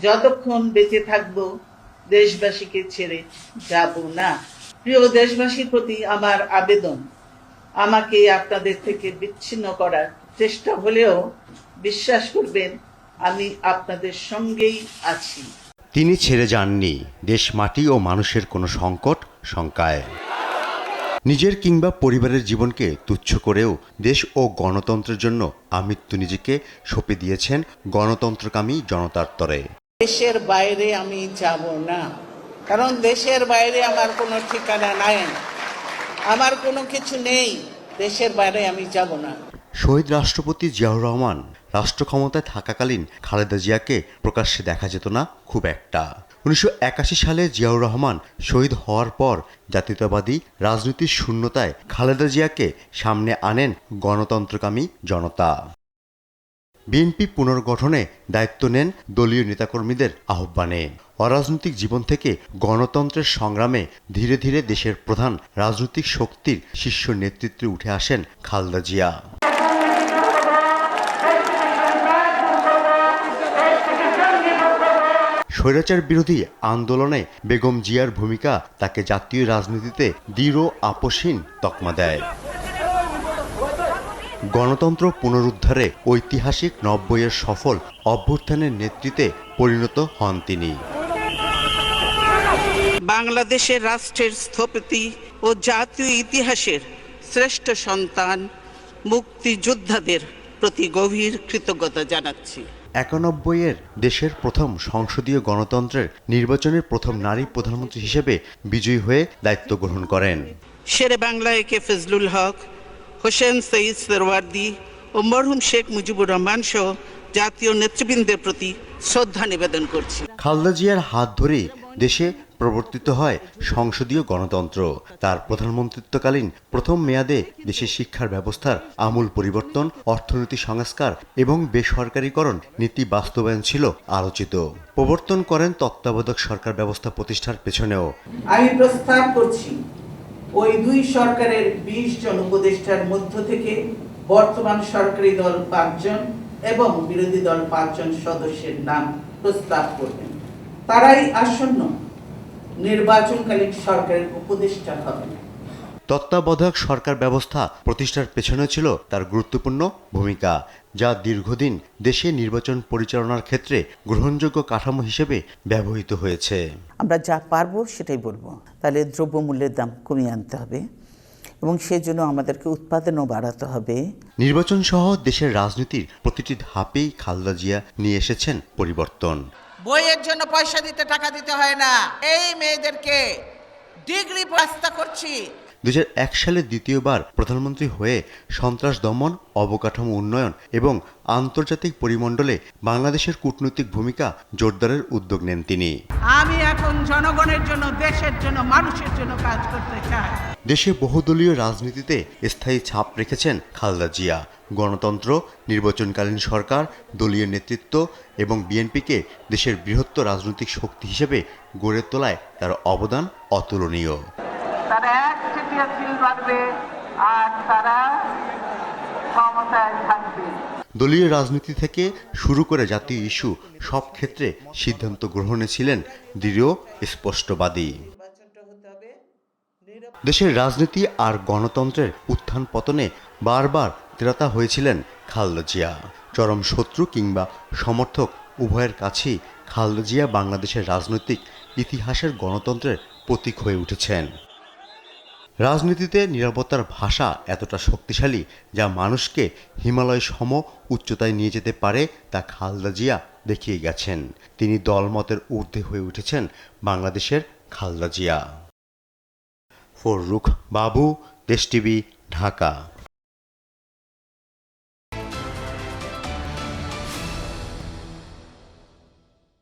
যতক্ষণ বেঁচে থাকব দেশবাসীকে ছেড়ে যাব না। প্রিয় দেশবাসীর প্রতি আমার আবেদন, আমাকে আপনাদের থেকে বিচ্ছিন্ন করার চেষ্টা হলেও বিশ্বাস করবেন আমি আপনাদের সঙ্গেই আছি। তিনি ছেড়ে যাননি দেশ, মাটি ও মানুষের কোনো সংকট শঙ্কায়। নিজের কিংবা পরিবারের জীবনকে তুচ্ছ করেও দেশ ও গণতন্ত্রের জন্য আমৃত্যু নিজেকে সঁপে দিয়েছেন গণতন্ত্রকামী জনতার তরে। দেশের বাইরে আমি যাব না, কারণ দেশের বাইরে আমার কোনো ঠিকানা নাই, আমার কোনো কিছু নেই। দেশের বাইরে আমি যাব না। শহীদ রাষ্ট্রপতি জিয়াউর রহমান রাষ্ট্র ক্ষমতায় থাকাকালীন খালেদা জিয়াকে প্রকাশ্যে দেখা যেত না খুব একটা। 1981 সালে জিয়াউর রহমান শহীদ হওয়ার পর জাতীয়তাবাদী রাজনীতির শূন্যতায় খালেদা জিয়াকে সামনে আনেন গণতন্ত্রকামী জনতা। বিএনপি পুনর্গঠনে দায়িত্ব নেন দলীয় নেতাকর্মীদের আহ্বানে। অরাজনৈতিক জীবন থেকে গণতন্ত্রের সংগ্রামে ধীরে ধীরে দেশের প্রধান রাজনৈতিক শক্তির শীর্ষ নেতৃত্বে উঠে আসেন খালেদা জিয়া। স্বৈরাচার বিরোধী আন্দোলনে বেগম জিয়ার ভূমিকা তাকে জাতীয় রাজনীতিতে দৃঢ় আপোষহীন তকমা দেয়। গণতন্ত্র পুনরুদ্ধারে ঐতিহাসিক 90-এর সফল অভ্যুত্থানের নেতৃত্বে পরিণত হন তিনি। বাংলাদেশের রাষ্ট্রের স্থপতি ও জাতীয় ইতিহাসের শ্রেষ্ঠ সন্তান মুক্তিযোদ্ধাদের প্রতি গভীর কৃতজ্ঞতা জানাচ্ছি। 91-এর দেশের প্রথম সংসদীয় গণতন্ত্রের নির্বাচনের প্রথম নারী প্রধানমন্ত্রী হিসেবে বিজয়ী হয়ে দায়িত্ব গ্রহণ করেন। শেরে বাংলা একে ফজলুল হক, হোসেন সঈদ সোহরাওয়ার্দী ও মরহুম শেখ মুজিবুর রহমান সহ জাতীয় নেতৃবৃন্দের প্রতি শ্রদ্ধা নিবেদন করছি। খালেদা জিয়ার হাত ধরেই দেশে প্রবর্তিত হয় সংসদীয় গণতন্ত্র। তার প্রধানমন্ত্রিত্বকালীন প্রথম মেয়াদে দেশের শিক্ষার ব্যবস্থার আমূল পরিবর্তন, অর্থনৈতিক সংস্কার এবং বেসরকারীকরণ নীতি বাস্তবায়ন ছিল আলোচিত। প্রবর্তন করেন তত্ত্বাবধায়ক সরকার ব্যবস্থা প্রতিষ্ঠার পেছনেও। আমি প্রস্তাব করছি ওই দুই সরকারের 20 জন উপদেষ্টার মধ্য থেকে বর্তমান সরকারি দল 5 জন এবং বিরোধী দল 5 জন সদস্যের নাম প্রস্তাব করবেন। তারাই আসন্ন নির্বাচনকালীন সরকারের উপদেষ্টা হবেন। তত্ত্বাবধায়ক সরকার ব্যবস্থা প্রতিষ্ঠার পেছনে ছিল তার গুরুত্বপূর্ণ ভূমিকা, যা দীর্ঘদিন দেশে নির্বাচন পরিচালনার ক্ষেত্রে গ্রহণযোগ্য কাঠামো হিসেবে ব্যবহৃত হয়েছে। আমরা যা পারবো সেটাই বলবো, তাহলে দ্রব্যমূল্যের দাম কমিয়ে আনতে হবে এবং সেজন্য আমাদেরকে উৎপাদনও বাড়াতে হবে। নির্বাচন সহ দেশের রাজনীতির প্রতিটি ধাপেই খালেদা জিয়া নিয়ে এসেছেন পরিবর্তন। বইয়ের জন্য পয়সা দিতে, টাকা দিতে হয় না। এই মেয়েদেরকে ডিগ্রি প্রস্তাব করছি। 2001 সালে দ্বিতীয়বার প্রধানমন্ত্রী হয়ে সন্ত্রাস দমন, অবকাঠামো উন্নয়ন এবং আন্তর্জাতিক পরিমণ্ডলে বাংলাদেশের কূটনৈতিক ভূমিকা জোরদারের উদ্যোগ নেন তিনি। আমি এখন জনগণের জন্য, দেশের জন্য, মানুষের জন্য কাজ করতে চাই। দেশে বহুদলীয় রাজনীতিতে স্থায়ী ছাপ রেখেছেন খালেদা জিয়া। গণতন্ত্র, নির্বাচনকালীন সরকার, দলীয় নেতৃত্ব এবং বিএনপিকে দেশের বৃহত্তর রাজনৈতিক শক্তি হিসেবে গড়ে তোলায় তার অবদান অতুলনীয়। তারা একচেটিয়া সিল বাঁধবে আর তারা ক্ষমতায় থাকবে। দলীয় রাজনীতি থেকে শুরু করে জাতীয় ইস্যু সব ক্ষেত্রে সিদ্ধান্ত গ্রহণে ছিলেন দৃঢ় স্পষ্টবাদী। দেশের রাজনীতি আর গণতন্ত্রের উত্থান পতনে বারবার ত্রাতা হয়েছিলেন খালেদা জিয়া। চরম শত্রু কিংবা সমর্থক উভয়ের কাছেই খালেদা জিয়া বাংলাদেশের রাজনৈতিক ইতিহাসের গণতন্ত্রের প্রতীক হয়ে উঠেছেন। রাজনীতিতে নিরাপত্তার ভাষা এতটা শক্তিশালী যা মানুষকে হিমালয় সম উচ্চতায় নিয়ে যেতে পারে তা খালেদা জিয়া দেখিয়ে গেছেন। তিনি দলমতের ঊর্ধ্বে হয়ে উঠেছেন বাংলাদেশের খালেদা জিয়া। ফররুখ বাবু, দেশ টিভি, ঢাকা।